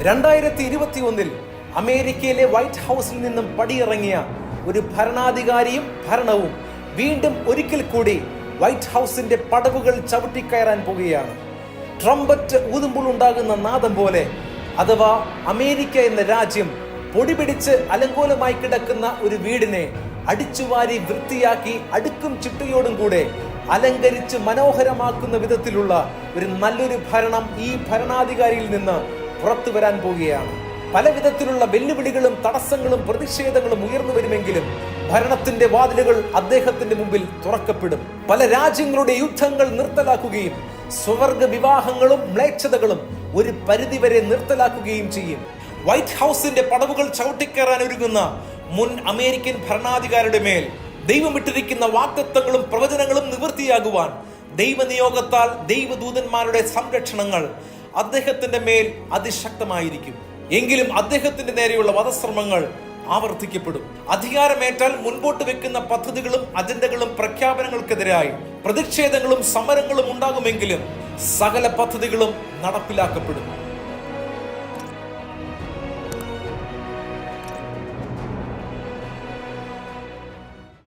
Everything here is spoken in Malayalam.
2021 അമേരിക്കയിലെ വൈറ്റ് ഹൗസിൽ നിന്നും പടിയിറങ്ങിയ ഒരു ഭരണാധികാരിയും ഭരണവും വീണ്ടും ഒരിക്കൽ കൂടി വൈറ്റ് ഹൗസിന്റെ പടവുകൾ ചവിട്ടിക്കയറാൻ പോകുകയാണ്. ട്രംപറ്റ് ഊതുമ്പോൾ ഉണ്ടാകുന്ന നാദം പോലെ, അഥവാ അമേരിക്ക എന്ന രാജ്യം പൊടിപിടിച്ച് അലങ്കോലമായി കിടക്കുന്ന ഒരു വീടിനെ അടിച്ചുവാരി വൃത്തിയാക്കി അടുക്കും ചിട്ടയോടും കൂടെ അലങ്കരിച്ച് മനോഹരമാക്കുന്ന വിധത്തിലുള്ള ഒരു നല്ലൊരു ഭരണം ഈ ഭരണാധികാരിയിൽ നിന്ന് പുറത്തു വരാൻ പോവുകയാണ്. പല വിധത്തിലുള്ള വെല്ലുവിളികളും തടസ്സങ്ങളും പ്രതിഷേധങ്ങളും ഉയർന്നു വരുമെങ്കിലും ഭരണത്തിന്റെ വാതിലുകൾ അദ്ദേഹത്തിന്റെ മുമ്പിൽ തുറക്കപ്പെടും. പല രാജ്യങ്ങളുടെ യുദ്ധങ്ങൾ നിർത്തലാക്കുകയും സ്വവർഗ വിവാഹങ്ങളും മ്ലേച്ഛതകളും ഒരു പരിധിവരെ നിർത്തലാക്കുകയും ചെയ്യും. വൈറ്റ് ഹൗസിന്റെ പടവുകൾ ചവിട്ടിക്കയറാൻ ഒരുങ്ങുന്ന മുൻ അമേരിക്കൻ ഭരണാധികാരിയുടെ മേൽ ദൈവം ഇട്ടിരിക്കുന്ന വാഗ്ദത്തങ്ങളും പ്രവചനങ്ങളും നിവൃത്തിയാകുവാൻ ദൈവനിയോഗത്താൽ ദൈവദൂതന്മാരുടെ സംരക്ഷണങ്ങൾ അദ്ദേഹത്തിന്റെ മേൽ അതിശക്തമായിരിക്കും. എങ്കിലും അദ്ദേഹത്തിന്റെ നേരെയുള്ള വധശ്രമങ്ങൾ ആവർത്തിക്കപ്പെടും. അധികാരമേറ്റാൽ മുൻപോട്ട് വെക്കുന്ന പദ്ധതികളും അജണ്ടകളും പ്രഖ്യാപനങ്ങൾക്കെതിരായി പ്രതിഷേധങ്ങളും സമരങ്ങളും ഉണ്ടാകുമെങ്കിലും സകല പദ്ധതികളും നടപ്പിലാക്കപ്പെടും.